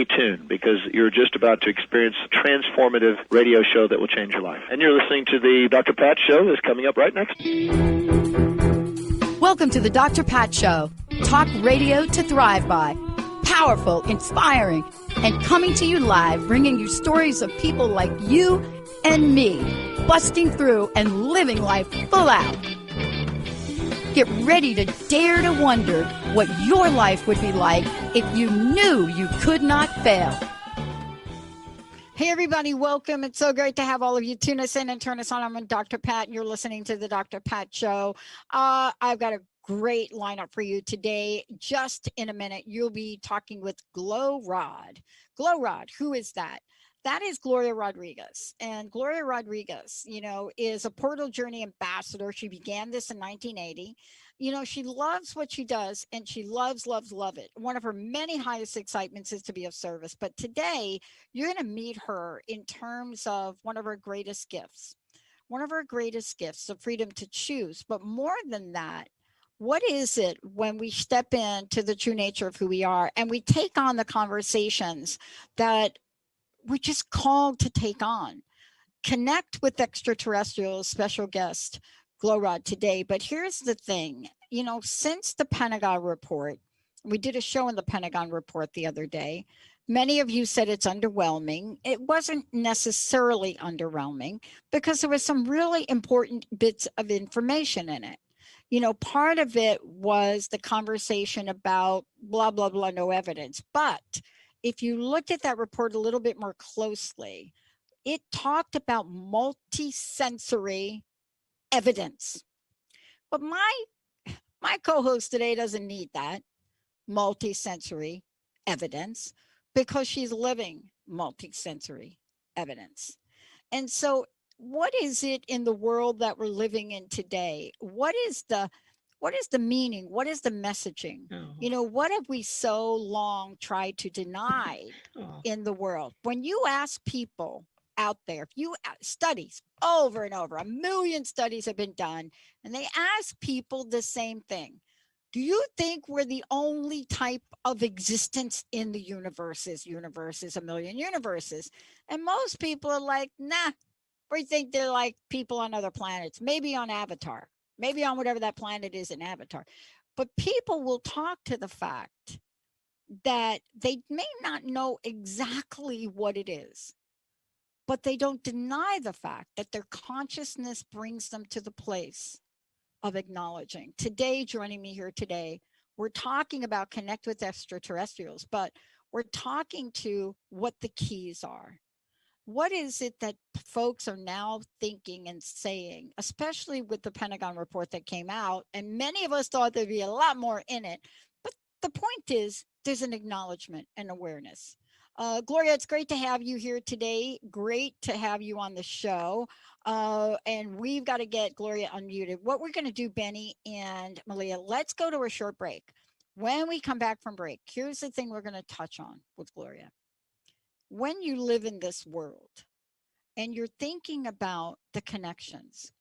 tuned, because you're just about to experience a transformative radio show that will change your life. And you're listening to the Dr. Pat Show that's coming up right next. Welcome to the Dr. Pat Show. Talk radio to thrive by. Powerful, inspiring, and coming to you live, bringing you stories of people like you and me, busting through and living life full out. Get ready to dare to wonder what your life would be like if you knew you could not fail. Hey, everybody, welcome. It's so great to have all of you tune us in and turn us on. I'm Dr. Pat, and you're listening to the Dr. Pat Show. I've got a great lineup for you today. Just in a minute, you'll be talking with Glow Rod. Glow Rod, who is that? That is Gloria Rodriguez. And Gloria Rodriguez, is a Portal Journey ambassador. She began this in 1980. She loves what she does, and she loves it. One of her many highest excitements is to be of service. But today, you're going to meet her in terms of one of her greatest gifts. One of her greatest gifts, the freedom to choose. But more than that, what is it when we step into the true nature of who we are and we take on the conversations that we're just called to take on? Connect with Extraterrestrials special guest Glow Rod today. But here's the thing, since the Pentagon report, we did a show on the Pentagon report the other day. Many of you said it's underwhelming. It wasn't necessarily underwhelming because there was some really important bits of information in it. Part of it was the conversation about blah, blah, blah, no evidence. But if you looked at that report a little bit more closely, it talked about multisensory evidence. But my co-host today doesn't need that multisensory evidence because she's living multisensory evidence. And so what is it in the world that we're living in today? What is the meaning? What is the messaging? What have we so long tried to deny in the world? When you ask people out there, if you studies over and over, 1 million studies have been done, and they ask people the same thing. Do you think we're the only type of existence in the universes? Universes, 1 million universes. And most people are like, nah, we think they're like people on other planets, maybe on Avatar, maybe on whatever that planet is in Avatar. But people will talk to the fact that they may not know exactly what it is, but they don't deny the fact that their consciousness brings them to the place of acknowledging. Today, joining me here today, we're talking about connect with extraterrestrials, but we're talking to what the keys are. What is it that folks are now thinking and saying, especially with the Pentagon report that came out? And many of us thought there'd be a lot more in it. But the point is, there's an acknowledgement and awareness. Gloria, it's great to have you here today. Great to have you on the show. And we've got to get Gloria unmuted. What we're going to do, Benny and Malia, let's go to a short break. When we come back from break, here's the thing we're going to touch on with Gloria. When you live in this world and you're thinking about the connections,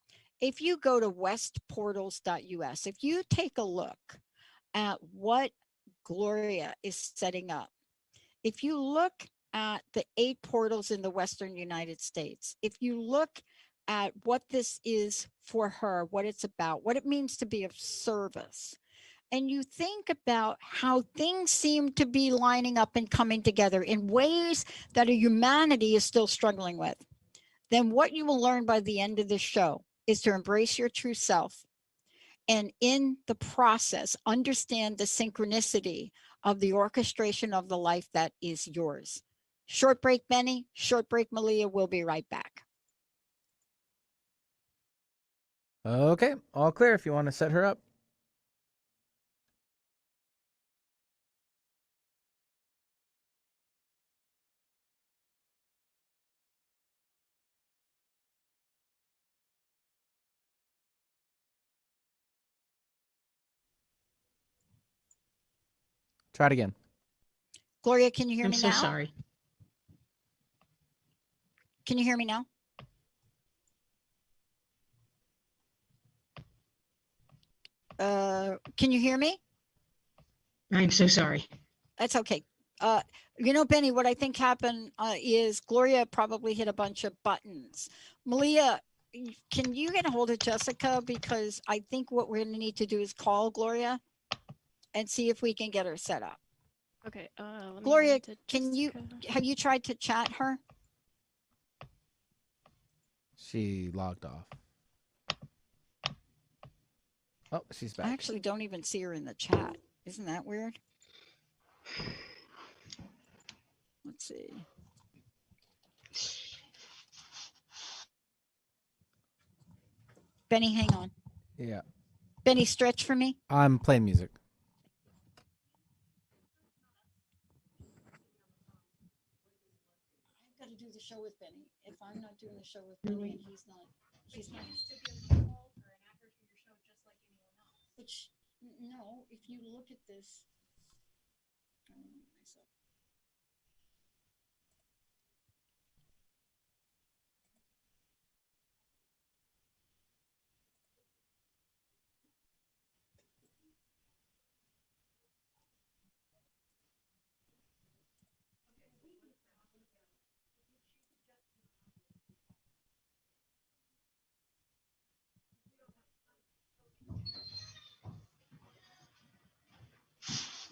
if you go to westportals.us, if you take a look at what Gloria is setting up, if you look at the 8 portals in the Western United States, if you look at what this is for her, what it's about, what it means to be of service, and you think about how things seem to be lining up and coming together in ways that humanity is still struggling with, then what you will learn by the end of this show is to embrace your true self. And in the process, understand the synchronicity of the orchestration of the life that is yours. Short break, Benny. Short break, Malia. We'll be right back. Okay, all clear if you want to set her up. Try it again. Gloria, can you hear me now? I'm so sorry. Can you hear me now? Can you hear me? I'm so sorry. That's okay. Benny, what I think happened is Gloria probably hit a bunch of buttons. Malia, can you get a hold of Jessica? Because I think what we're going to need to do is call Gloria and see if we can get her set up. Okay. Gloria, have you tried to chat her? She logged off. Oh, she's back. I actually don't even see her in the chat. Isn't that weird? Let's see. Benny, hang on. Yeah. Benny, stretch for me. I'm playing music. I've got to do the show with Benny. If I'm not doing the show with Benny and he's not. Which, no, if you look at this.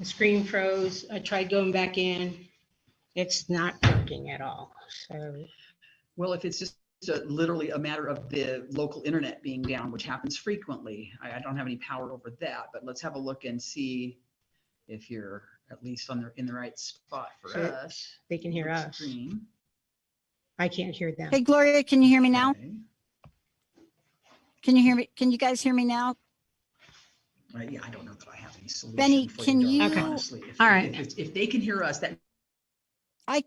The screen froze. I tried going back in. It's not working at all. So, Well, if it's just literally a matter of the local internet being down, which happens frequently, I don't have any power over that, but let's have a look and see if you're at least in the right spot for Sure. us. They can hear us. Screen. I can't hear them. Hey, Gloria, can you hear me now? Okay. Can you hear me? Can you guys hear me now? Yeah, I don't know that I have any solution. Benny, for can darling, you- Okay. honestly. All right. If they can hear us, that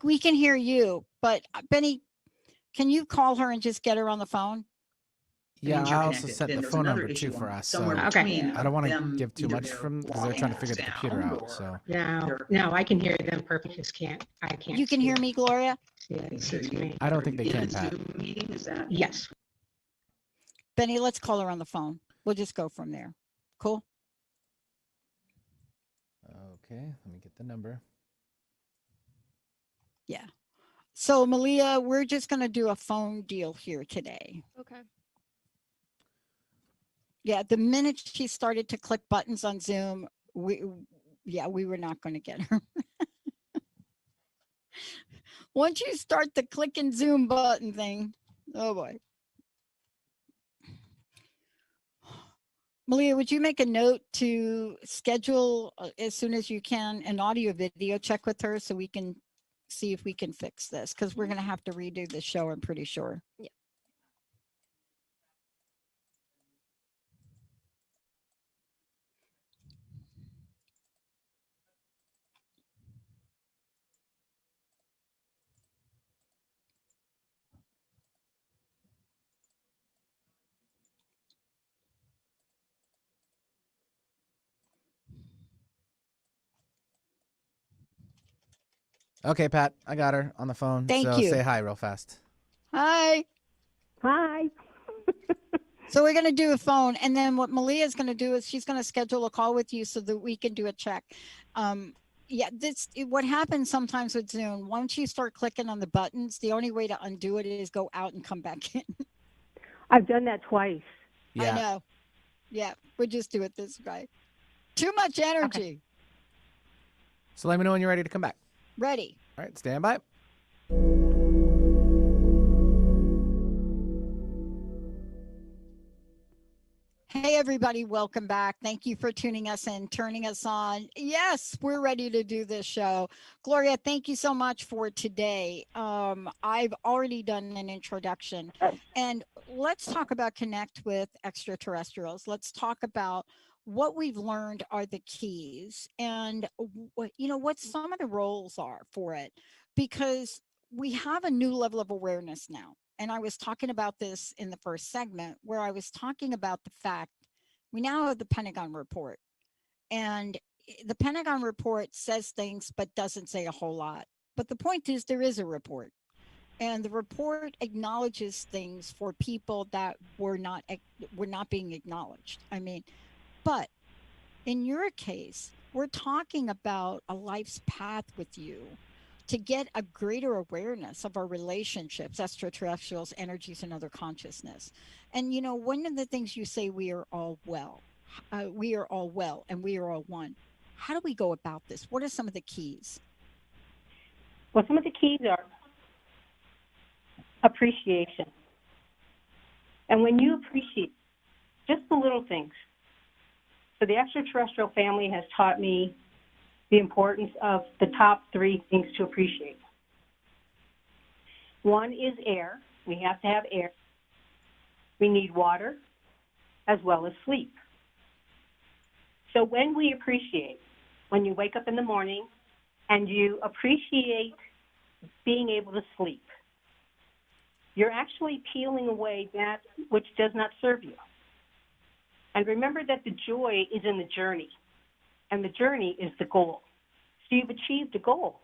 We can hear you, but Benny, can you call her and just get her on the phone? Yeah, means you're I also connected. set Then the there's phone another number too issue for on us. So somewhere Okay. between I don't want to them, give too either much they're from because they're trying to figure the computer sound out. or- So No, I can hear them perfectly. Just can't. I can't. You can hear me, Gloria? Yeah, it's me. I don't think they in can, a Pat. Zoom meeting, is that? Yes. Benny, let's call her on the phone. We'll just go from there. Cool. Okay, let me get the number. Yeah. So Malia, we're just going to do a phone deal here today. Okay. Yeah. The minute she started to click buttons on Zoom, we were not going to get her. Once you start the click and Zoom button thing, oh boy. Malia, would you make a note to schedule as soon as you can an audio video check with her so we can see if we can fix this? Because we're going to have to redo the show, I'm pretty sure. Yeah. Okay, Pat, I got her on the phone. Thank so you. say hi real fast. Hi. Hi. So we're going to do a phone. And then what Malia is going to do is she's going to schedule a call with you so that we can do a check. What happens sometimes with Zoom, once you start clicking on the buttons, the only way to undo it is go out and come back in. I've done that twice. Yeah. I know. Yeah, we'll just do it this way. Too much energy. Okay. So let me know when you're ready to come back. Ready. All right, stand by. Hey, everybody, welcome back. Thank you for tuning us in, turning us on. Yes, we're ready to do this show. Gloria, thank you so much for today. I've already done an introduction, and let's talk about Connect with Extraterrestrials. Let's talk about what we've learned are the keys and what some of the roles are for it, because we have a new level of awareness now. And I was talking about this in the first segment where I was talking about the fact we now have the Pentagon report. And the Pentagon report says things, but doesn't say a whole lot. But the point is there is a report. And the report acknowledges things for people that were not being acknowledged. I mean, but in your case, we're talking about a life's path with you to get a greater awareness of our relationships, extraterrestrials, energies, and other consciousness. And, you know, one of the things you say, we are all well. We are all well and we are all one. How do we go about this? What are some of the keys? Well, some of the keys are appreciation. And when you appreciate just the little things, so the extraterrestrial family has taught me the importance of the top 3 things to appreciate. One is air. We have to have air. We need water as well as sleep. So when we appreciate, when you wake up in the morning and you appreciate being able to sleep, you're actually peeling away that which does not serve you. And remember that the joy is in the journey, and the journey is the goal. So you've achieved a goal.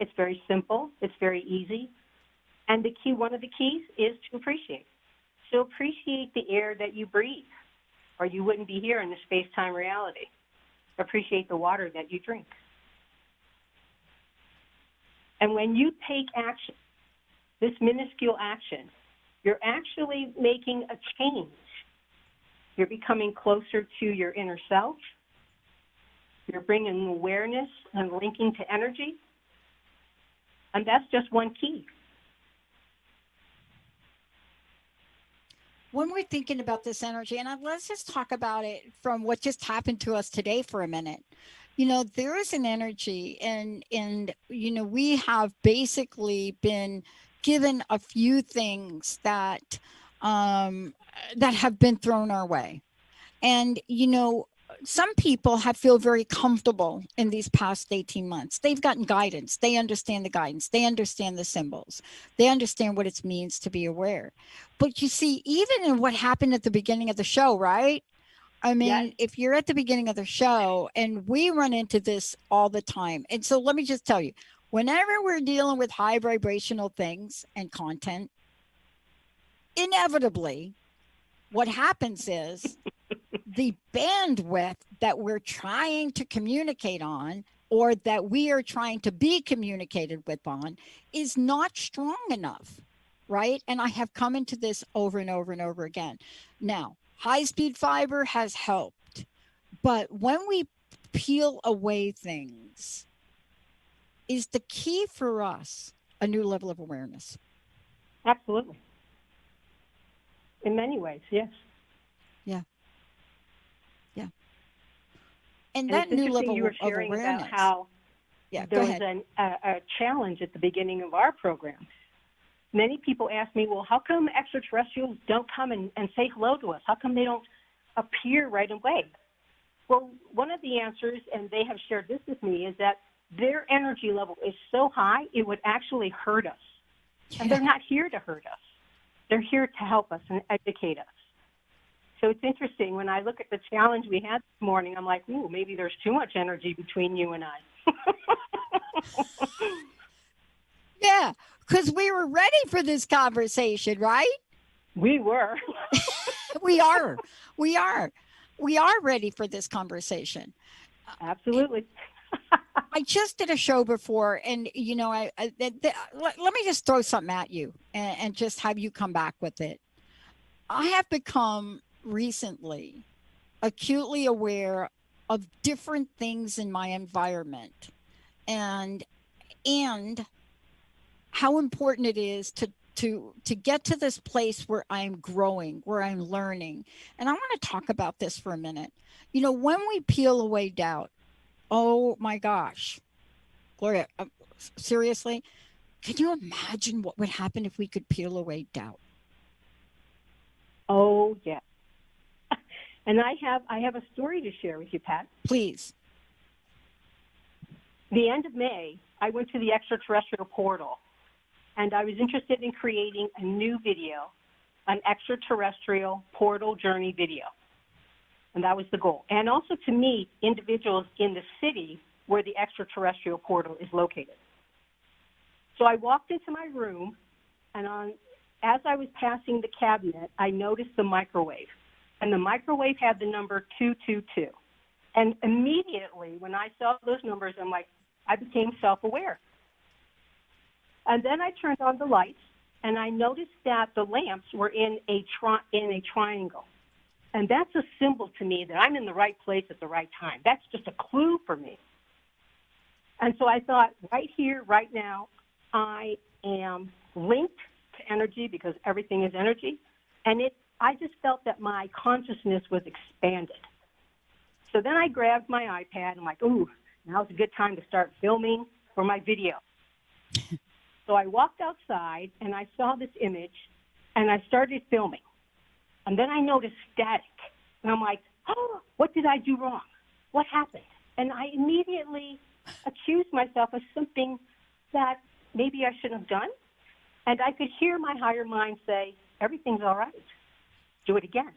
It's very simple. It's very easy. And the key, one of the keys is to appreciate. So appreciate the air that you breathe, or you wouldn't be here in the space-time reality. Appreciate the water that you drink. And when you take action, this minuscule action, you're actually making a change. You're becoming closer to your inner self. You're bringing awareness and linking to energy. And that's just one key. When we're thinking about this energy, and let's just talk about it from what just happened to us today for a minute. You know, there is an energy, and you know, we have basically been given a few things that have been thrown our way. And, you know, some people have feel very comfortable in these past 18 months. They've gotten guidance. They understand the guidance. They understand the symbols. They understand what it means to be aware. But you see, even in what happened at the beginning of the show, right? I mean, Yes. if you're at the beginning of the show, and we run into this all the time. And so let me just tell you, whenever we're dealing with high vibrational things and content, inevitably, what happens is the bandwidth that we're trying to communicate on, or that we are trying to be communicated with on, is not strong enough, right? And I have come into this over and over and over again. Now, high-speed fiber has helped, but when we peel away things, is the key for us a new level of awareness? Absolutely. In many ways, yes. Yeah. Yeah. And And that it's new interesting level you were of sharing awareness. about how Yeah, there go was ahead. a challenge at the beginning of our program. Many people ask me, well, how come extraterrestrials don't come and say hello to us? How come they don't appear right away? Well, one of the answers, and they have shared this with me, is that their energy level is so high, it would actually hurt us. And they're not here to hurt us. They're here to help us and educate us. So it's interesting. When I look at the challenge we had this morning, I'm like, ooh, maybe there's too much energy between you and I. Yeah, because we were ready for this conversation, right? We were. We are. We are. We are ready for this conversation. Absolutely. I just did a show before, and you know, let me just throw something at you, and just have you come back with it. I have become recently acutely aware of different things in my environment, and how important it is to get to this place where I'm growing, where I'm learning. And I want to talk about this for a minute. You know, when we peel away doubt, oh my gosh, Gloria, seriously, can you imagine what would happen if we could peel away doubt? Oh, yeah. And I have a story to share with you, Pat. Please. The end of May, I went to the extraterrestrial portal, and I was interested in creating a new video, an extraterrestrial portal journey video. And that was the goal. And also to meet individuals in the city where the extraterrestrial portal is located. So I walked into my room, and as I was passing the cabinet, I noticed the microwave. And the microwave had the number 222. And immediately when I saw those numbers, I'm like, I became self-aware. And then I turned on the lights, and I noticed that the lamps were in a triangle. And that's a symbol to me that I'm in the right place at the right time. That's just a clue for me. And so I thought, right here, right now, I am linked to energy because everything is energy. And I just felt that my consciousness was expanded. So then I grabbed my iPad. I'm like, ooh, now's a good time to start filming for my video. So I walked outside, and I saw this image, and I started filming. And then I noticed static. And I'm like, oh, what did I do wrong? What happened? And I immediately accused myself of something that maybe I shouldn't have done. And I could hear my higher mind say, everything's all right. Do it again.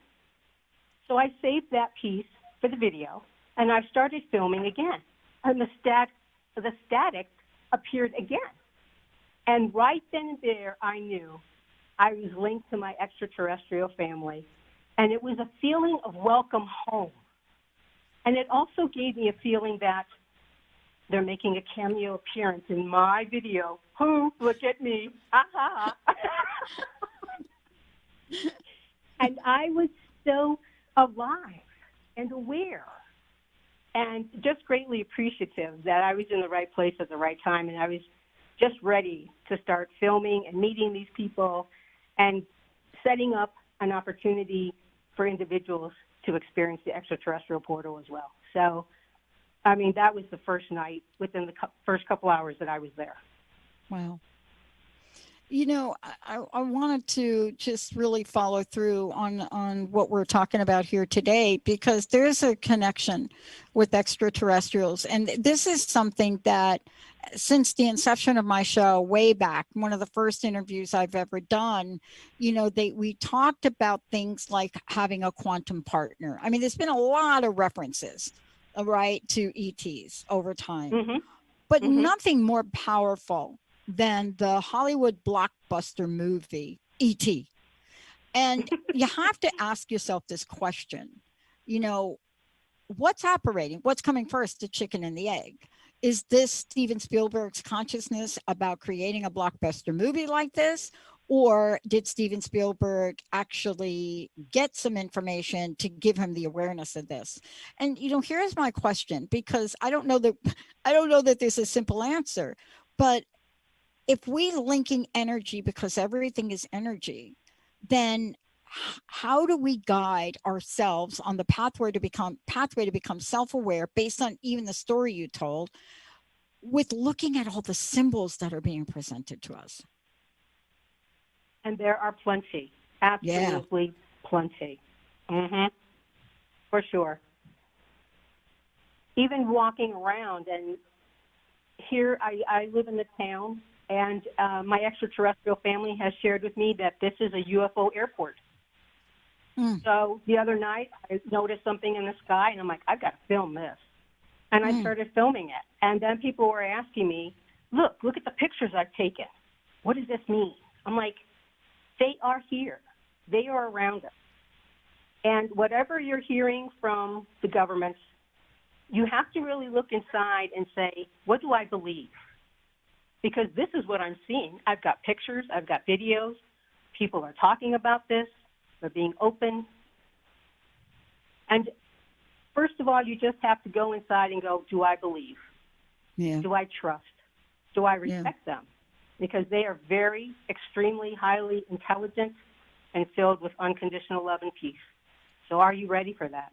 So I saved that piece for the video, and I started filming again. And the static appeared again. And right then and there, I knew I was linked to my extraterrestrial family. And it was a feeling of welcome home. And it also gave me a feeling that they're making a cameo appearance in my video. Who? Look at me. Ha And I was so alive and aware and just greatly appreciative that I was in the right place at the right time, and I was just ready to start filming and meeting these people and setting up an opportunity for individuals to experience the extraterrestrial portal as well. So, I mean, that was the first night within the first couple hours that I was there. Wow. You know, I wanted to just really follow through on what we're talking about here today, because there's a connection with extraterrestrials. And this is something that since the inception of my show way back, one of the first interviews I've ever done, you know, we talked about things like having a quantum partner. I mean, there's been a lot of references, right, to ETs over time, but nothing more powerful than the Hollywood blockbuster movie, E.T. And you have to ask yourself this question, you know, what's operating? What's coming first, the chicken and the egg? Is this Steven Spielberg's consciousness about creating a blockbuster movie like this? Or did Steven Spielberg actually get some information to give him the awareness of this? And, you know, here's my question, because I don't know that there's a simple answer, but if we linking energy because everything is energy, then how do we guide ourselves on the pathway to become self-aware based on even the story you told, with looking at all the symbols that are being presented to us? And there are plenty, absolutely plenty. For sure. Even walking around, and here I live in the town, and my extraterrestrial family has shared with me that this is a UFO airport. So the other night, I noticed something in the sky, and I'm like, I've got to film this. And I started filming it. And then people were asking me, look at the pictures I've taken. What does this mean? I'm like, they are here. They are around us. And whatever you're hearing from the governments, you have to really look inside and say, what do I believe? Because this is what I'm seeing. I've got pictures. I've got videos. People are talking about this. They're being open. And first of all, you just have to go inside and go, do I believe? Do I trust? Do I respect them? Because they are very, extremely, highly intelligent and filled with unconditional love and peace. So are you ready for that?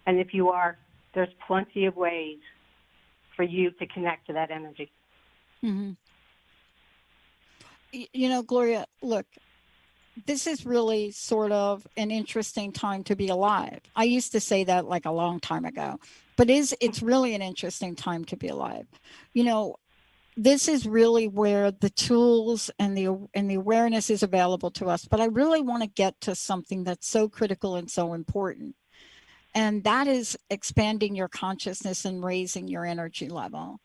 And if you are, there's plenty of ways for you to connect to that energy. You know, Gloria, look, this is really sort of an interesting time to be alive. I used to say that like a long time ago, but it's really an interesting time to be alive. You know, this is really where the tools and the awareness is available to us. But I really want to get to something that's so critical and so important. And that is expanding your consciousness and raising your energy level.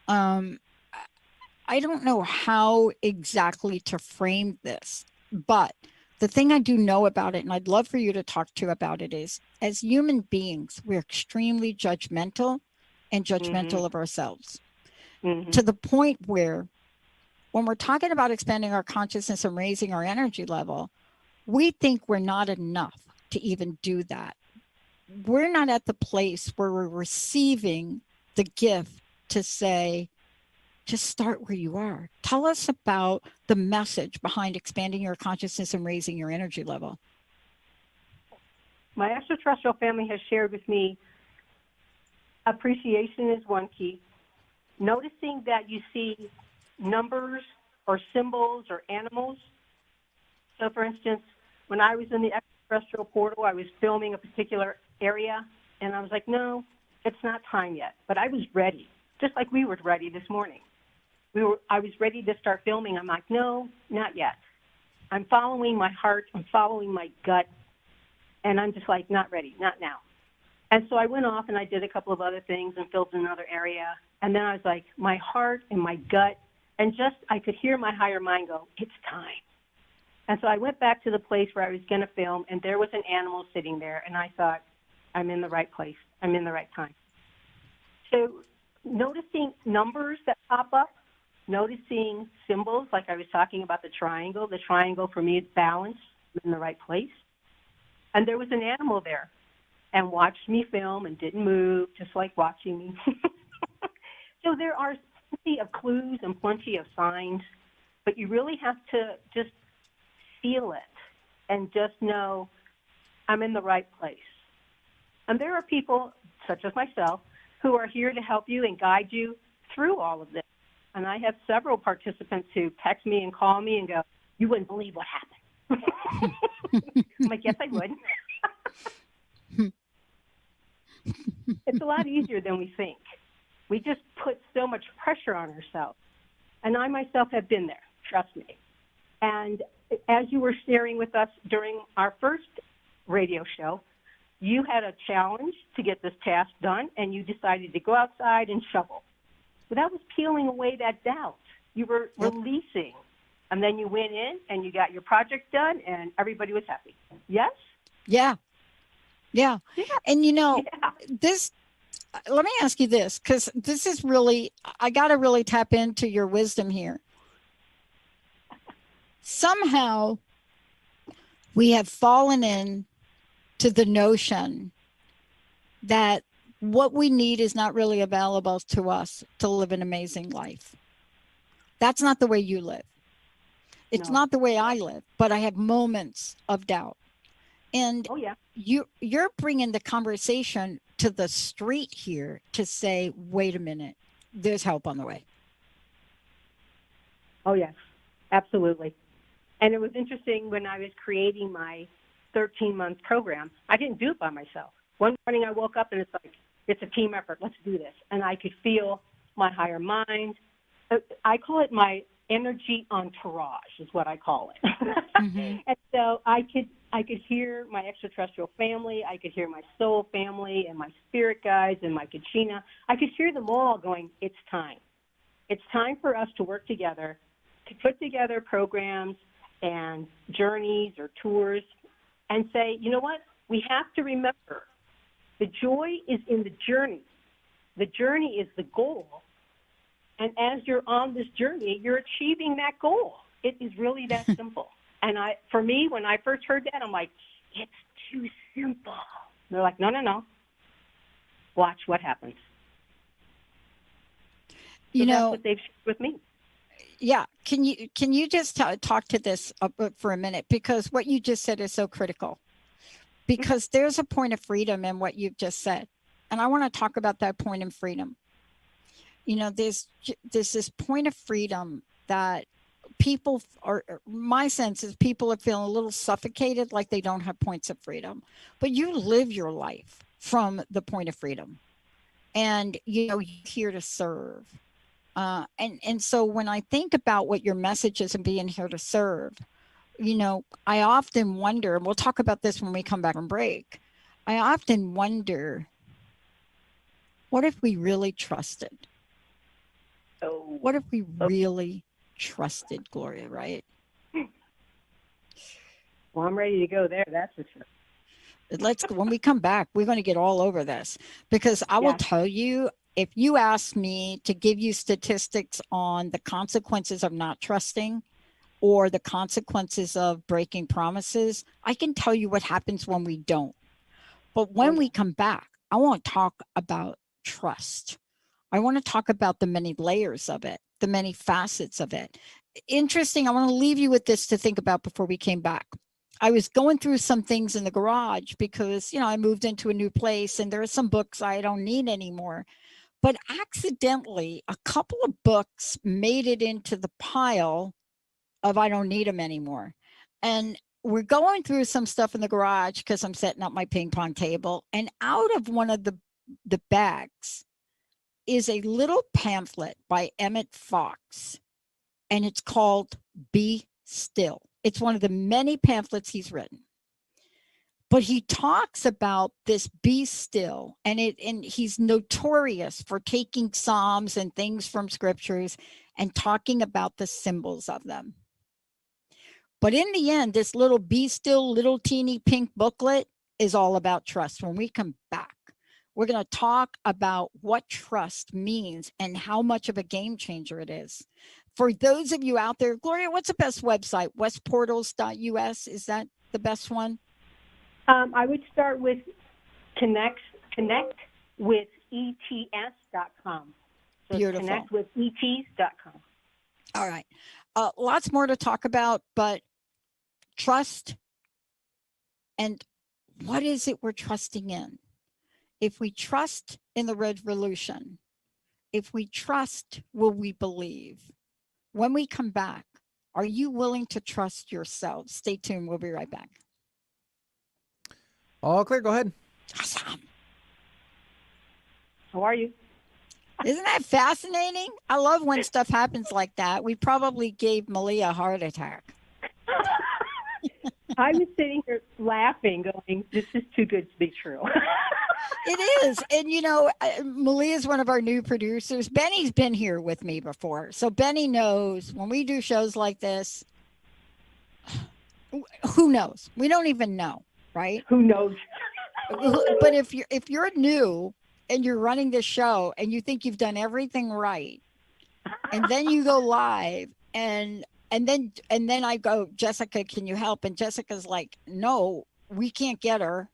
I don't know how exactly to frame this, but the thing I do know about it, and I'd love for you to talk to about it, is as human beings, we're extremely judgmental and judgmental of ourselves to the point where when we're talking about expanding our consciousness and raising our energy level, we think we're not enough to even do that. We're not at the place where we're receiving the gift to say, just start where you are. Tell us about the message behind expanding your consciousness and raising your energy level. My extraterrestrial family has shared with me appreciation is one key. Noticing that you see numbers or symbols or animals. So, for instance, when I was in the extraterrestrial portal, I was filming a particular area, and I was no, it's not time yet. But I was ready, just like we were ready this morning. I was ready to start filming. I'm no, not yet. I'm following my heart. I'm following my gut. And I'm just not ready, not now. And so I went off and I did a couple of other things and filmed another area. And then I was my heart and my gut, and I could hear my higher mind go, it's time. And so I went back to the place where I was going to film, and there was an animal sitting there. And I thought, I'm in the right place. I'm in the right time. So noticing numbers that pop up, noticing symbols, like I was talking about the triangle. The triangle for me is balance. I'm in the right place. And there was an animal there and watched me film and didn't move, just like watching me. So there are plenty of clues and plenty of signs, but you really have to just feel it and just know I'm in the right place. And there are people, such as myself, who are here to help you and guide you through all of this. And I have several participants who text me and call me and go, you wouldn't believe what happened. I'm yes, I would. It's a lot easier than we think. We just put so much pressure on ourselves. And I myself have been there, trust me. And as you were sharing with us during our first radio show, you had a challenge to get this task done, and you decided to go outside and shovel. But that was peeling away that doubt. You were releasing. And then you went in and you got your project done, and everybody was happy. Yes? Yeah. And this, let me ask you this, because this is really, I got to really tap into your wisdom here. Somehow we have fallen in to the notion that what we need is not really available to us to live an amazing life. That's not the way you live. It's not the way I live, but I have moments of doubt. And you're bringing the conversation to the street here to say, wait a minute, there's help on the way. Oh, yes, absolutely. And it was interesting when I was creating my 13-month program, I didn't do it by myself. One morning I woke up and it's a team effort. Let's do this. And I could feel my higher mind. I call it my energy entourage is what I call it. Mm-hmm. And so I could hear my extraterrestrial family. I could hear my soul family and my spirit guides and my Kachina. I could hear them all going, it's time. It's time for us to work together to put together programs and journeys or tours and say, you know what? We have to remember the joy is in the journey. The journey is the goal. And as you're on this journey, you're achieving that goal. It is really that simple. And for me, when I first heard that, I'm it's too simple. And they're no. Watch what happens. So that's what they've shared with me. Yeah. Can you just talk to this for a minute? Because what you just said is so critical. Because there's a point of freedom in what you've just said. And I want to talk about that point of freedom. There's this point of freedom that people are, my sense is people are feeling a little suffocated, like they don't have points of freedom. But you live your life from the point of freedom. And, you're here to serve. And so when I think about what your message is and being here to serve, I often wonder, and we'll talk about this when we come back from break. I often wonder, what if we really trusted? What if we really trusted, Gloria, right? Well, I'm ready to go there. That's for sure. Let's when we come back, we're going to get all over this, because I will tell you, if you ask me to give you statistics on the consequences of not trusting or the consequences of breaking promises, I can tell you what happens when we don't. But when we come back, I want to talk about trust. I want to talk about the many layers of it, the many facets of it. Interesting. I want to leave you with this to think about before we came back. I was going through some things in the garage because, I moved into a new place and there are some books I don't need anymore. But accidentally, a couple of books made it into the pile of I don't need them anymore. And we're going through some stuff in the garage because I'm setting up my ping pong table. And out of one of the bags is a little pamphlet by Emmett Fox. And it's called Be Still. It's one of the many pamphlets he's written. But he talks about this be still, and he's notorious for taking Psalms and things from scriptures and talking about the symbols of them. But in the end, this little be still, little teeny pink booklet is all about trust. When we come back, we're going to talk about what trust means and how much of a game changer it is. For those of you out there, Gloria, what's the best website? westportals.us, is that the best one? I would start with connect with ets.com. So Beautiful. Connect with ets.com. All right. Lots more to talk about, but trust, and what is it we're trusting in? If we trust in the revolution, if we trust, will we believe? When we come back, are you willing to trust yourself? Stay tuned. We'll be right back. All clear. Go ahead. Awesome. How are you? Isn't that fascinating? I love when stuff happens like that. We probably gave Malia a heart attack. I was sitting here laughing, going, this is too good to be true. It is. And, Malia is one of our new producers. Benny's been here with me before. So Benny knows when we do shows like this, who knows? We don't even know, right? Who knows? But if you're new and you're running this show and you think you've done everything right, and then you go live and then I go, Jessica, can you help? And Jessica's like, no, we can't get her.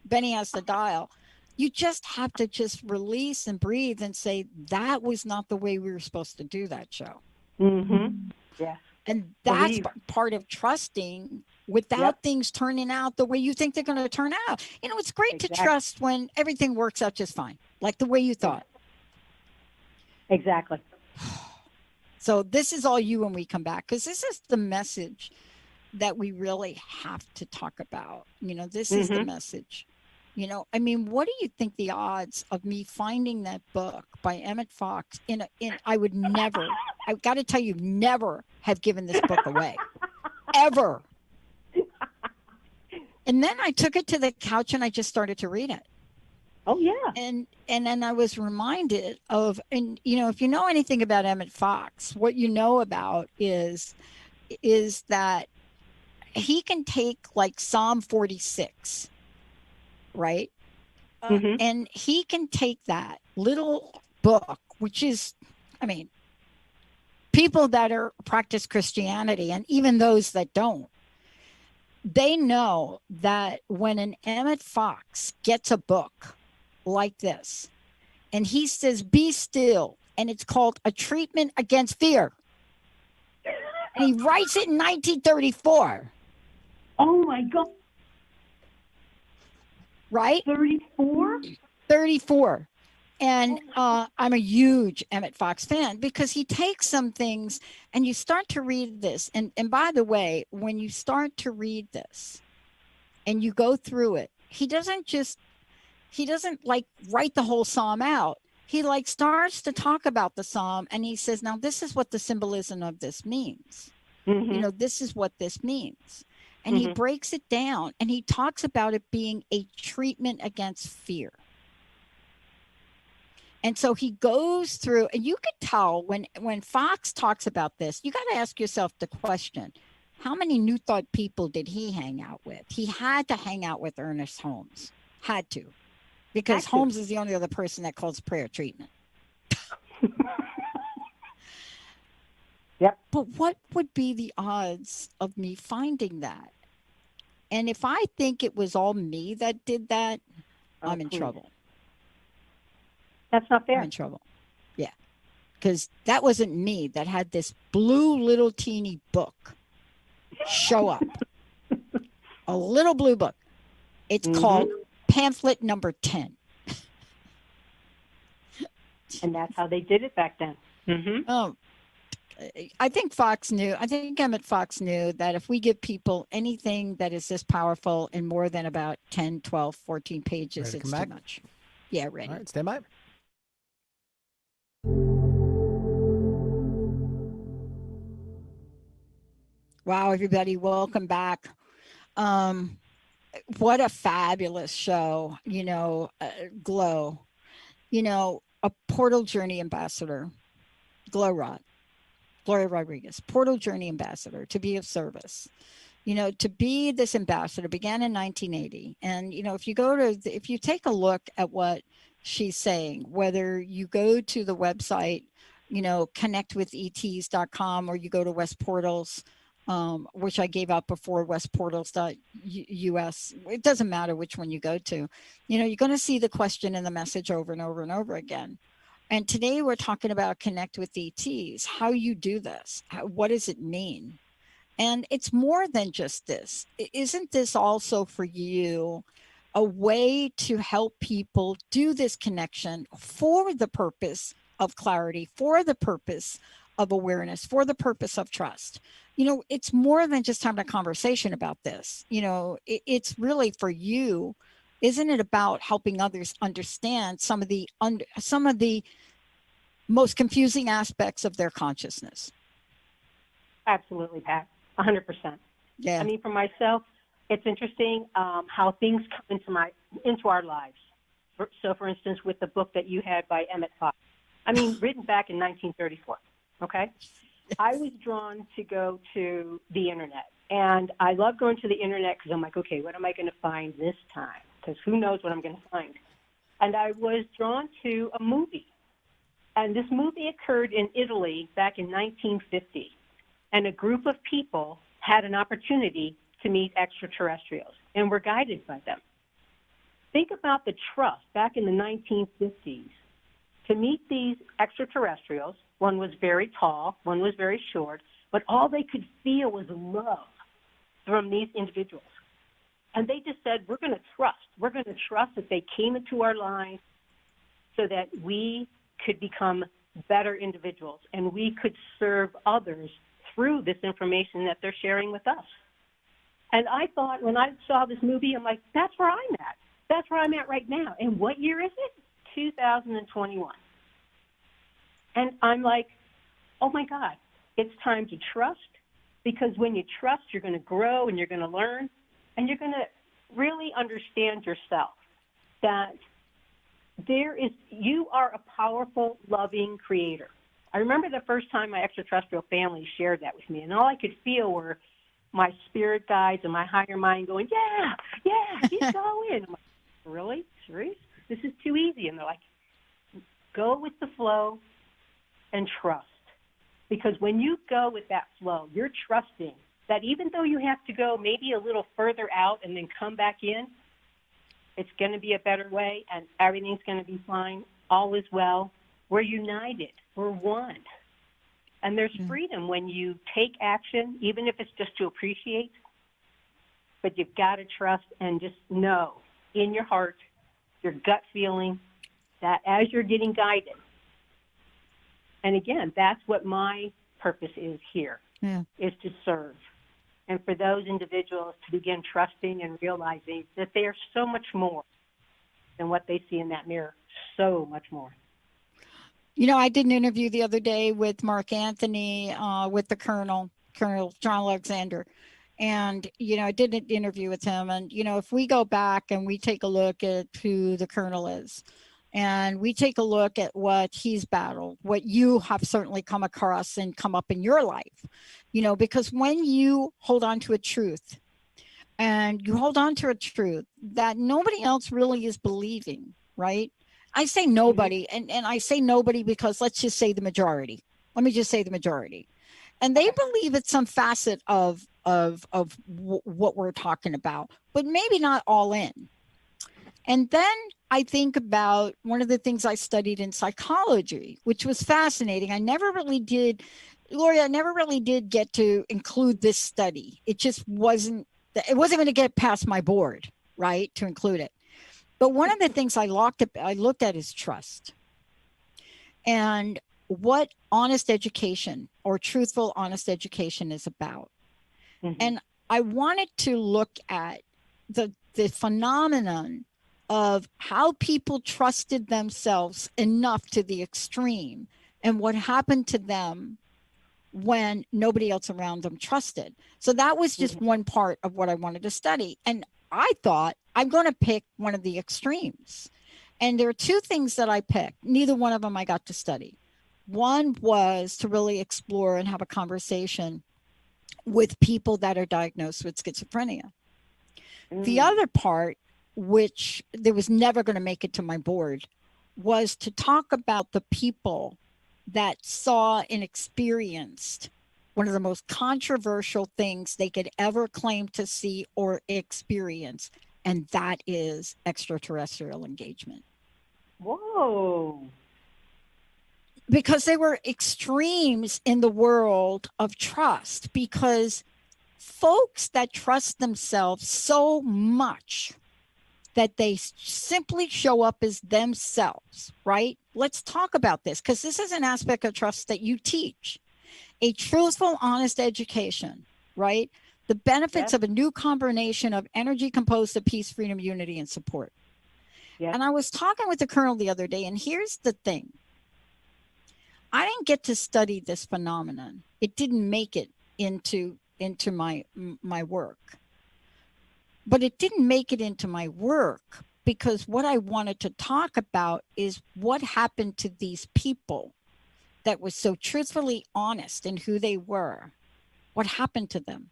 Benny has to dial. You just have to just release and breathe and say, that was not the way we were supposed to do that show. Mm-hmm. Yeah. And that's part of trusting without things turning out the way you think they're going to turn out. It's great to trust when everything works out just fine, like the way you thought. Exactly. So this is all you when we come back, because this is the message that we really have to talk about. This is the message. What do you think the odds of me finding that book by Emmett Fox I would never, I've got to tell you, never have given this book away, ever. And then I took it to the couch and I just started to read it. Oh, yeah. And then I was reminded of, if you know anything about Emmett Fox, what you know about is that he can take like Psalm 46, right? And he can take that little book, which is, people that practice Christianity, and even those that don't, they know that when an Emmett Fox gets a book like this, and he says, be still, and it's called A Treatment Against Fear, and he writes it in 1934. Oh, my God. Right? 34? 34. And I'm a huge Emmett Fox fan because he takes some things and you start to read this. And by the way, when you start to read this and you go through it, he doesn't like write the whole Psalm out. He like starts to talk about the Psalm and he says, now this is what the symbolism of this means. This is what this means. And he breaks it down and he talks about it being a treatment against fear. And so he goes through, and you could tell when Fox talks about this, you got to ask yourself the question, how many New Thought people did he hang out with? He had to hang out with Ernest Holmes. Had to. Because Holmes is the only other person that calls prayer treatment. Yep. But what would be the odds of me finding that? And if I think it was all me that did that, I'm in trouble. That's not fair. I'm in trouble. Yeah. Because that wasn't me that had this blue little teeny book show up. A little blue book. It's called pamphlet number 10. And that's how they did it back then. Oh, I think Fox knew. I think Emmett Fox knew that if we give people anything that is this powerful in more than about 10, 12, 14 pages, it's too much. Yeah, ready. All right, stand by. Wow, everybody, welcome back. What a fabulous show, Glow, a Portal Journey ambassador, Gloria Rodriguez, Portal Journey ambassador, to be of service, to be this ambassador began in 1980. And, if you take a look at what she's saying, whether you go to the website, connectwithets.com, or you go to West Portals, which I gave out before, westportals.us. It doesn't matter which one you go to. You're going to see the question and the message over and over and over again. And today we're talking about Connect with ETs, how you do this. What does it mean? And it's more than just this. Isn't this also for you a way to help people do this connection for the purpose of clarity, for the purpose of awareness, for the purpose of trust? It's more than just having a conversation about this. It's really for you. Isn't it about helping others understand some of the most confusing aspects of their consciousness? Absolutely, Pat. 100%. Yeah. I mean, for myself, it's interesting how things come into our lives. So, for instance, with the book that you had by Emmett Fox, written back in 1934. Okay. I was drawn to go to the internet, and I love going to the internet because I'm like, okay, what am I going to find this time? Because who knows what I'm going to find? And I was drawn to a movie, and this movie occurred in Italy back in 1950, and a group of people had an opportunity to meet extraterrestrials and were guided by them. Think about the trust back in the 1950s to meet these extraterrestrials. One was very tall, one was very short, but all they could feel was love from these individuals. And they just said, we're going to trust. We're going to trust that they came into our lives so that we could become better individuals and we could serve others through this information that they're sharing with us. And I thought, when I saw this movie, I'm like, that's where I'm at. That's where I'm at right now. And what year is it? 2021. And I'm like, oh my God, it's time to trust, because when you trust, you're going to grow and you're going to learn and you're going to really understand yourself, that you are a powerful, loving creator. I remember the first time my extraterrestrial family shared that with me, and all I could feel were my spirit guides and my higher mind going, yeah, keep going. I'm like, really? Serious? This is too easy. And they're like, go with the flow and trust. Because when you go with that flow, you're trusting that even though you have to go maybe a little further out and then come back in, it's going to be a better way and everything's going to be fine. All is well. We're united. We're one. And there's freedom when you take action, even if it's just to appreciate. But you've got to trust and just know in your heart, your gut feeling, that as you're getting guided. And again, that's what my purpose is here, is to serve. And for those individuals to begin trusting and realizing that they are so much more than what they see in that mirror, so much more. I did an interview the other day with Mark Anthony, with the Colonel John Alexander. And, I did an interview with him. And, if we go back and we take a look at who the Colonel is, and we take a look at what he's battled, what you have certainly come across and come up in your life, because when you hold on to a truth, and you hold on to a truth that nobody else really is believing, right? I say nobody, and I say nobody because let's just say the majority. Let me just say the majority. And they believe it's some facet of what we're talking about, but maybe not all in. And then I think about one of the things I studied in psychology, which was fascinating. I never really did, Gloria, I never really did get to include this study. It just wasn't going to get past my board, right, to include it. But one of the things I looked at is trust. And what honest education or truthful, honest education is about. Mm-hmm. And I wanted to look at the phenomenon of how people trusted themselves enough to the extreme and what happened to them when nobody else around them trusted. So that was just one part of what I wanted to study. And I thought I'm going to pick one of the extremes. And there are two things that I picked. Neither one of them I got to study. One was to really explore and have a conversation with people that are diagnosed with schizophrenia. The other part, which there was never going to make it to my board, was to talk about the people that saw and experienced one of the most controversial things they could ever claim to see or experience, and that is extraterrestrial engagement. Whoa. Because they were extremes in the world of trust, because folks that trust themselves so much that they simply show up as themselves, right? Let's talk about this, because this is an aspect of trust that you teach. A truthful, honest education, right? The benefits of a new combination of energy composed of peace, freedom, unity, and support. Yep. And I was talking with the Colonel the other day, and here's the thing. I didn't get to study this phenomenon. It didn't make it into my work. But it didn't make it into my work because what I wanted to talk about is what happened to these people that was so truthfully honest in who they were. What happened to them?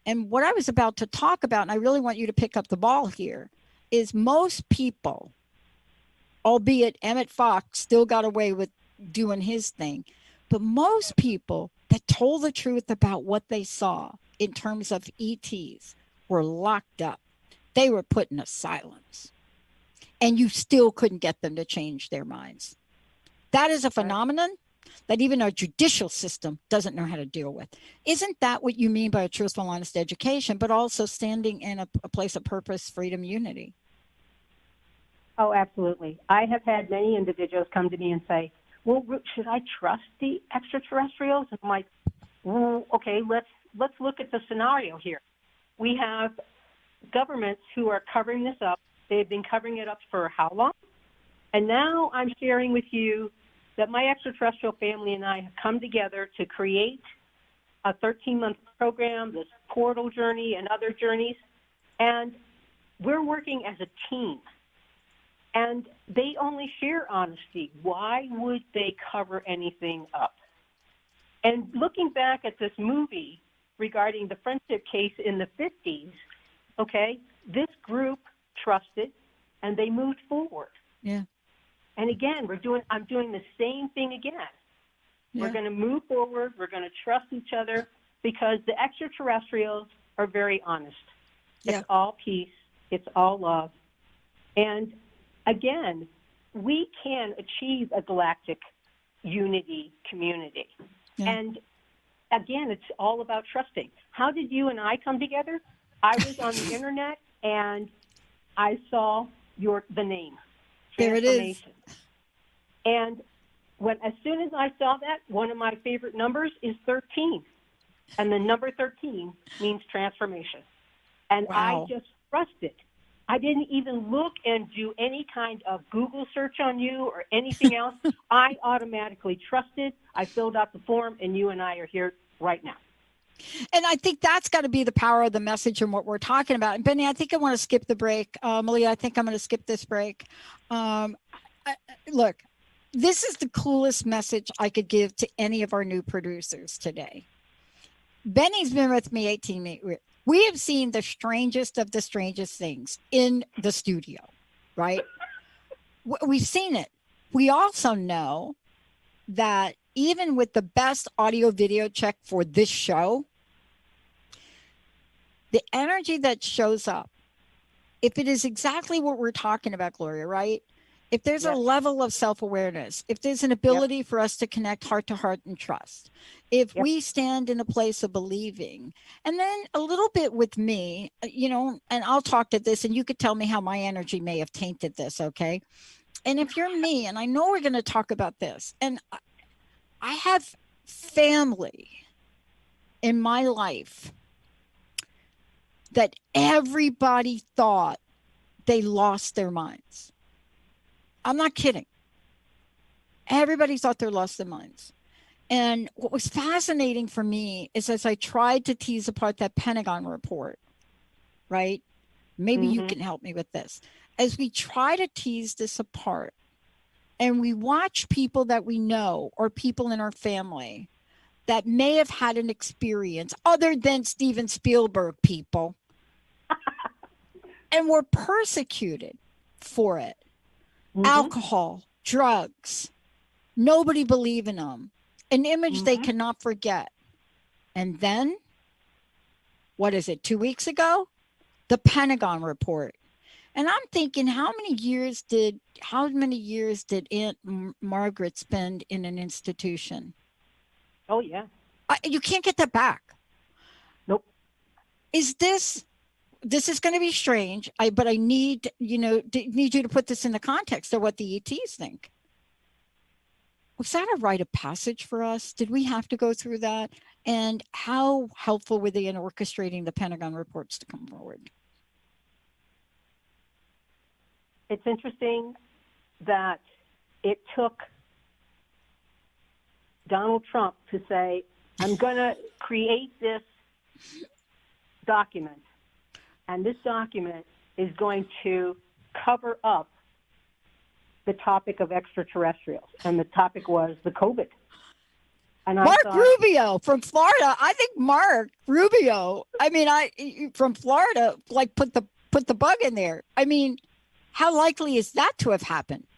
And what I was about to talk about, and I really want you to pick up the ball here, is most people, albeit Emmett Fox still got away with doing his thing, but most people that told the truth about what they saw in terms of ETs were locked up. They were put in asylums. And you still couldn't get them to change their minds. That is a phenomenon that even our judicial system doesn't know how to deal with. Isn't that what you mean by a truthful, honest education, but also standing in a place of purpose, freedom, unity? Oh, absolutely. I have had many individuals come to me and say, well, should I trust the extraterrestrials? I'm like, well, okay, let's look at the scenario here. We have governments who are covering this up. They've been covering it up for how long? And now I'm sharing with you that my extraterrestrial family and I have come together to create a 13-month program, this portal journey and other journeys, and we're working as a team. And they only share honesty. Why would they cover anything up? And looking back at this movie regarding the friendship case in the 50s, okay, this group trusted and they moved forward. Yeah. And again, I'm doing the same thing again. Yeah. We're going to move forward. We're going to trust each other because the extraterrestrials are very honest. Yeah. It's all peace. It's all love. And again, we can achieve a galactic unity community. Yeah. And again, it's all about trusting. How did you and I come together? I was on the internet and I saw the name. There it is. And as soon as I saw that, one of my favorite numbers is 13. And the number 13 means transformation. And wow. I just trusted. I didn't even look and do any kind of Google search on you or anything else. I automatically trusted. I filled out the form, and you and I are here right now. And I think that's got to be the power of the message and what we're talking about. And Benny, I think I want to skip the break. Malia, I think I'm going to skip this break. Look, this is the coolest message I could give to any of our new producers today. Benny's been with me 18 years. We have seen the strangest of the strangest things in the studio, right? We've seen it. We also know that even with the best audio video check for this show, the energy that shows up, if it is exactly what we're talking about, Gloria, right? If there's a level of self-awareness, if there's an ability for us to connect heart to heart and trust, if we stand in a place of believing, and then a little bit with me, and I'll talk to this and you could tell me how my energy may have tainted this, okay? And if you're me, and I know we're going to talk about this, and I have family in my life that everybody thought they lost their minds. I'm not kidding. Everybody thought they lost their minds. And what was fascinating for me is as I tried to tease apart that Pentagon report, right? Maybe you can help me with this. As we try to tease this apart and we watch people that we know or people in our family that may have had an experience other than Steven Spielberg people and were persecuted for it. Alcohol, drugs, nobody believed in them, an image they cannot forget. And then, what is it, 2 weeks ago? The Pentagon report. And I'm thinking, how many years did Aunt Margaret spend in an institution? Oh, yeah. You can't get that back. Nope. Is this is going to be strange, but I need you to put this in the context of what the ETs think. Was that a rite of passage for us? Did we have to go through that? And how helpful were they in orchestrating the Pentagon reports to come forward? It's interesting that it took Donald Trump to say, I'm going to create this document. And this document is going to cover up the topic of extraterrestrials. And the topic was the COVID. And Mark Rubio from Florida. I think Mark Rubio, from Florida, like put the bug in there. I mean, how likely is that to have happened?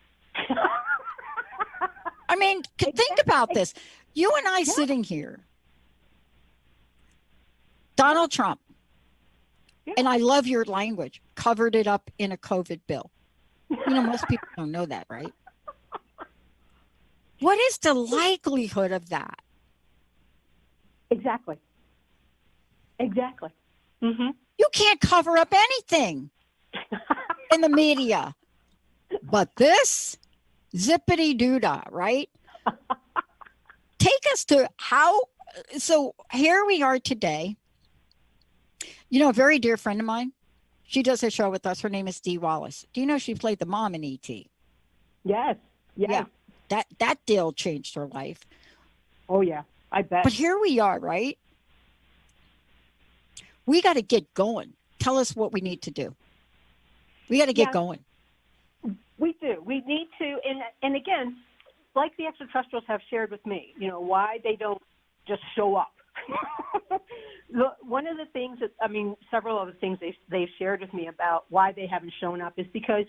I mean, think about this. You and I sitting here, Donald Trump, and I love your language, covered it up in a COVID bill. Most people don't know that, right? What is the likelihood of that? Exactly. Mm-hmm. You can't cover up anything in the media. But this, zippity doodah, right? Take us to so here we are today. A very dear friend of mine, she does a show with us. Her name is Dee Wallace. Do you know she played the mom in E.T.? Yes. Yeah. That deal changed her life. Oh, yeah. I bet. But here we are, right? We got to get going. Tell us what we need to do. We got to get going. We do. We need to. And again, like the extraterrestrials have shared with me, why they don't just show up. One of the things several of the things they've shared with me about why they haven't shown up is because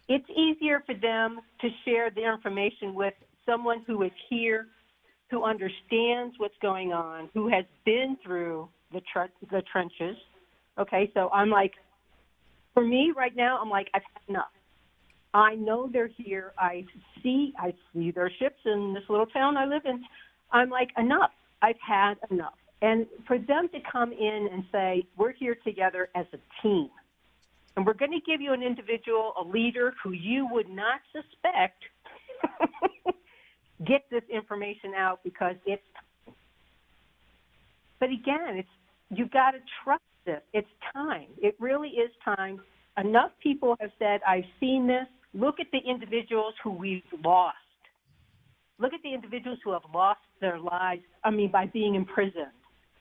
it's easier for them to share their information with someone who is here, who understands what's going on, who has been through the trenches. Okay, so I'm like, for me right now, I'm like, I've had enough. I know they're here. I see their ships in this little town I live in. I'm like, enough. I've had enough. And for them to come in and say, we're here together as a team, and we're going to give you an individual, a leader who you would not suspect, get this information out because it's time. But again, you've got to trust this. It's time. It really is time. Enough people have said, I've seen this. Look at the individuals who we've lost. Look at the individuals who have lost their lives, by being imprisoned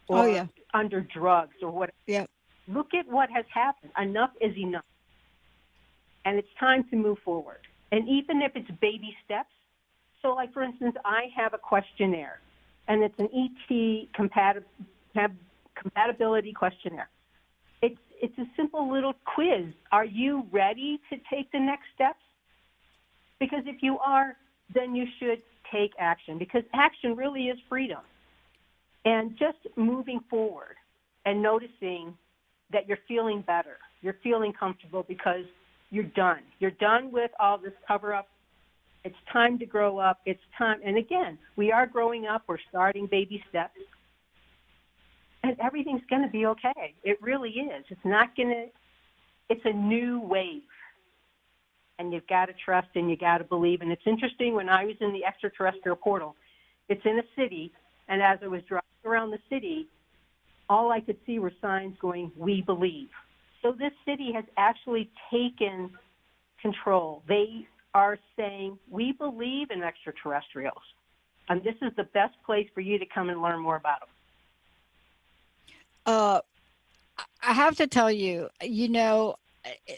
or under drugs or whatever. Yeah. Look at what has happened. Enough is enough. And it's time to move forward. And even if it's baby steps, so like for instance, I have a questionnaire, and it's an ET compatibility questionnaire. It's a simple little quiz. Are you ready to take the next steps? Because if you are, then you should take action, because action really is freedom. And just moving forward and noticing that you're feeling better, you're feeling comfortable because you're done. You're done with all this cover-up. It's time to grow up. It's time. And again, we are growing up. We're starting baby steps. And everything's going to be okay. It really is. It's not going to, it's a new wave. And you've got to trust and you got to believe. And it's interesting, when I was in the extraterrestrial portal, it's in a city, and as I was driving around the city, all I could see were signs going, "We believe." So this city has actually taken control. They are saying, "We believe in extraterrestrials, and this is the best place for you to come and learn more about them." I have to tell you,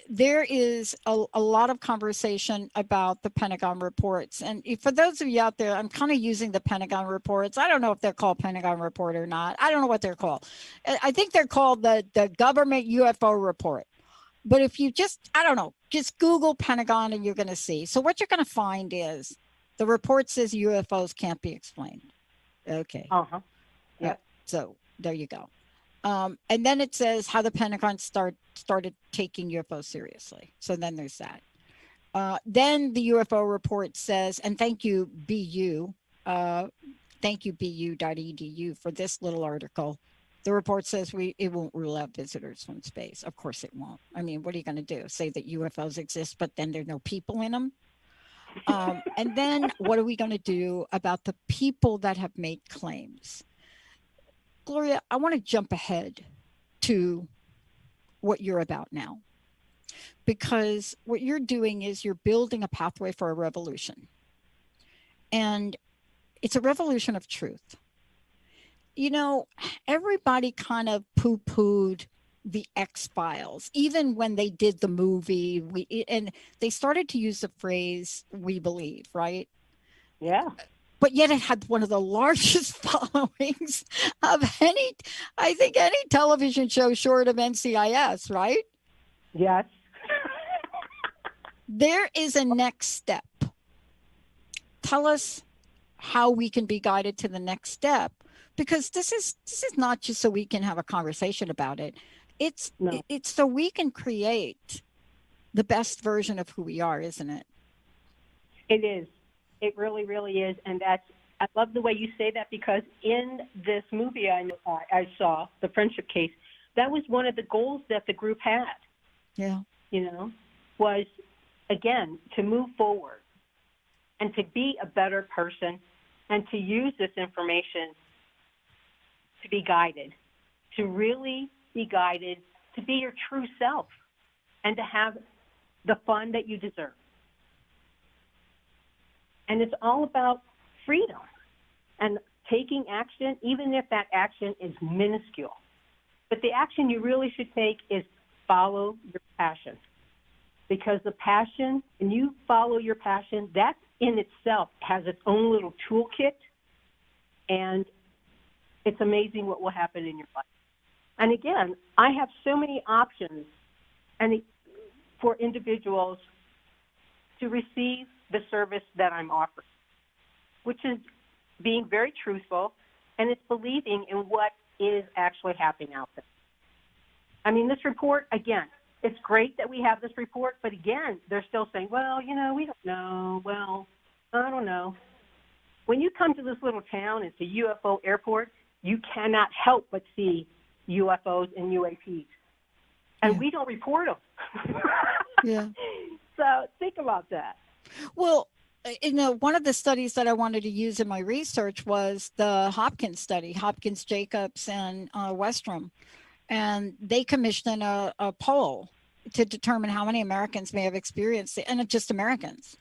there is a lot of conversation about the Pentagon reports. And for those of you out there, I'm kind of using the Pentagon reports. I don't know if they're called Pentagon report or not. I don't know what they're called. I think they're called the government UFO report. But if you just Google Pentagon and you're going to see. So what you're going to find is the report says UFOs can't be explained. Okay. Uh-huh. Yeah. So there you go. And then it says how the Pentagon started taking UFOs seriously. So then there's that. Then the UFO report says, and thank you, BU, BU.edu for this little article. The report says it won't rule out visitors from space. Of course it won't. I mean, what are you going to do? Say that UFOs exist, but then there's no people in them? And then what are we going to do about the people that have made claims? Gloria, I want to jump ahead to what you're about now, because what you're doing is you're building a pathway for a revolution, and it's a revolution of truth. Everybody kind of poo-pooed the X-Files, even when they did the movie, and they started to use the phrase "we believe," right? Yeah. But yet it had one of the largest followings of any television show short of NCIS, right? Yes. There is a next step. Tell us how we can be guided to the next step, because this is not just so we can have a conversation about it. It's so we can create the best version of who we are, isn't it? It is. It really, really is. And I love the way you say that, because in this movie I saw, The Friendship Case, that was one of the goals that the group had. Yeah. Was, again, to move forward and to be a better person and to use this information to be guided, to really be guided, to be your true self, and to have the fun that you deserve. And it's all about freedom and taking action, even if that action is minuscule. But the action you really should take is follow your passion. Because the passion, when you follow your passion, that in itself has its own little toolkit, and it's amazing what will happen in your life. And again, I have so many options for individuals to receive the service that I'm offering, which is being very truthful, and it's believing in what is actually happening out there. I mean, this report, again, it's great that we have this report, but again, they're still saying, well, we don't know. Well, I don't know. When you come to this little town, it's a UFO airport, you cannot help but see UFOs and UAPs. And we don't report them. Yeah. So think about that. Well, one of the studies that I wanted to use in my research was the Hopkins study, Hopkins, Jacobs, and Westrom. And they commissioned a poll to determine how many Americans may have experienced it, and just Americans.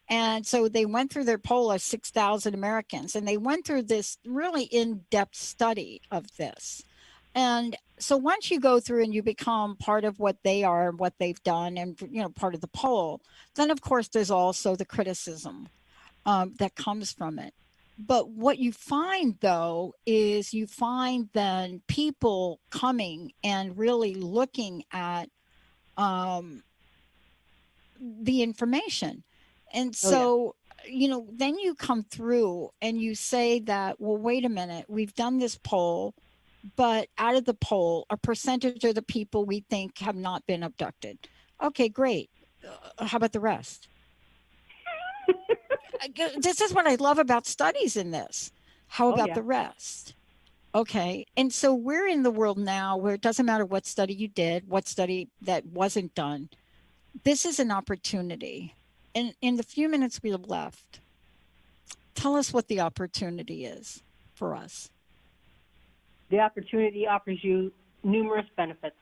And so they went through their poll of 6,000 Americans, and they went through this really in-depth study of this. And so once you go through and you become part of what they are and what they've done and, part of the poll, then of course there's also the criticism that comes from it. But what you find though is you find then people coming and really looking at the information. And so, then you come through and you say that, well, wait a minute, we've done this poll, but out of the poll, a percentage of the people we think have not been abducted. Okay, great. How about the rest? This is what I love about studies in this. How about the rest? Okay. And so we're in the world now where it doesn't matter what study you did, what study that wasn't done. This is an opportunity. And in the few minutes we have left, tell us what the opportunity is for us. The opportunity offers you numerous benefits.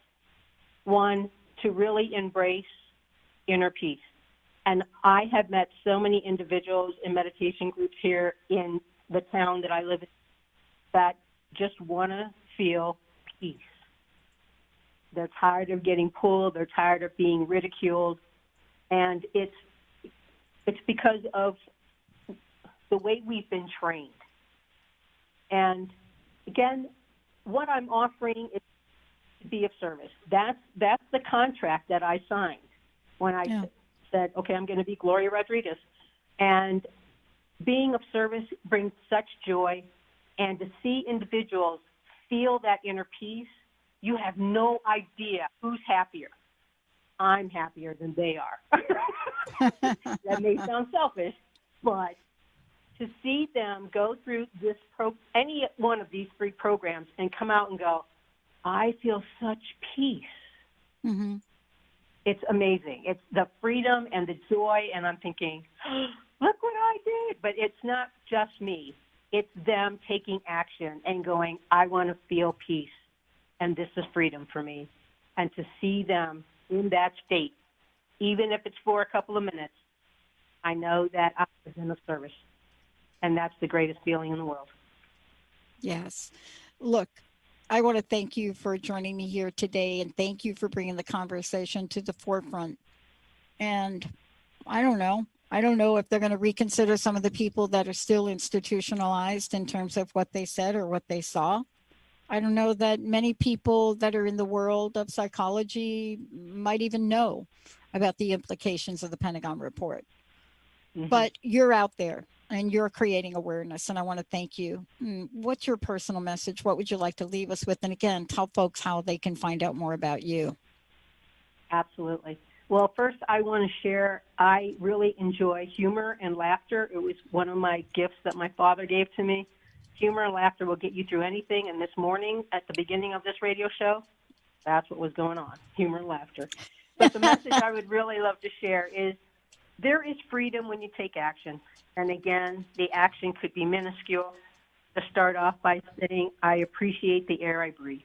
One, to really embrace inner peace. And I have met so many individuals in meditation groups here in the town that I live in that just want to feel peace. They're tired of getting pulled. They're tired of being ridiculed. And it's because of the way we've been trained. And again, what I'm offering is to be of service. That's the contract that I signed when I said, okay, I'm going to be Gloria Rodriguez. And being of service brings such joy. And to see individuals feel that inner peace, you have no idea who's happier. I'm happier than they are. That may sound selfish, but to see them go through any one of these 3 programs and come out and go, I feel such peace. Mm-hmm. It's amazing. It's the freedom and the joy, and I'm thinking, look what I did. But it's not just me. It's them taking action and going, I want to feel peace, and this is freedom for me. And to see them in that state, even if it's for a couple of minutes, I know that I was in of service. And that's the greatest feeling in the world. Yes. Look, I want to thank you for joining me here today, and thank you for bringing the conversation to the forefront. And I don't know if they're going to reconsider some of the people that are still institutionalized in terms of what they said or what they saw. I don't know that many people that are in the world of psychology might even know about the implications of the Pentagon report. Mm-hmm. But you're out there and you're creating awareness, and I want to thank you. What's your personal message? What would you like to leave us with? And again, tell folks how they can find out more about you. Absolutely. Well, first, I want to share, I really enjoy humor and laughter. It was one of my gifts that my father gave to me. Humor and laughter will get you through anything. And this morning, at the beginning of this radio show, that's what was going on, humor and laughter. But the message I would really love to share is there is freedom when you take action. And again, the action could be minuscule. To start off by saying, I appreciate the air I breathe.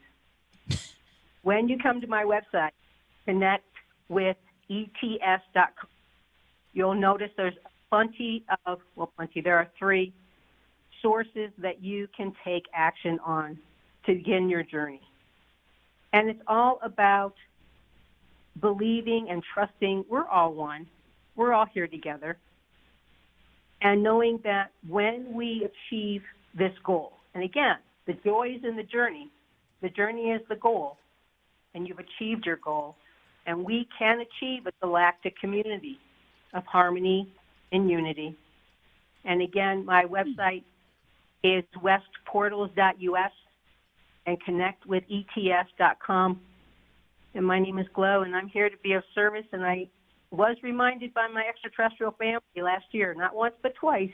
When you come to my website, connect with ets.com. You'll notice there's there are 3 sources that you can take action on to begin your journey. And it's all about believing and trusting we're all one. We're all here together. And knowing that when we achieve this goal, and again, the joy is in the journey is the goal, and you've achieved your goal. And we can achieve a galactic community of harmony and unity. And again, my website is westportals.us and connect with ets.com. And my name is Glo, and I'm here to be of service. And I was reminded by my extraterrestrial family last year, not once but twice,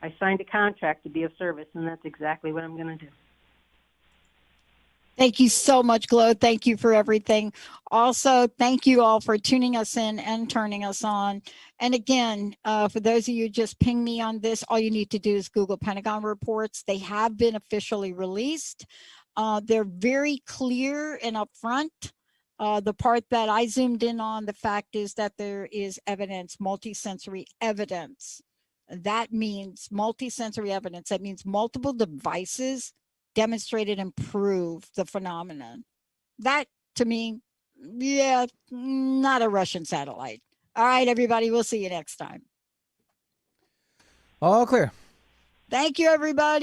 I signed a contract to be of service, and that's exactly what I'm going to do. Thank you so much, Glo. Thank you for everything. Also, thank you all for tuning us in and turning us on. And again, for those of you just ping me on this, all you need to do is Google Pentagon reports. They have been officially released. They're very clear and upfront. The part that I zoomed in on, the fact is that there is evidence, multisensory evidence. That means multisensory evidence. That means multiple devices demonstrated and proved the phenomenon. That, to me, yeah, not a Russian satellite. All right, everybody, we'll see you next time. All clear. Thank you, everybody.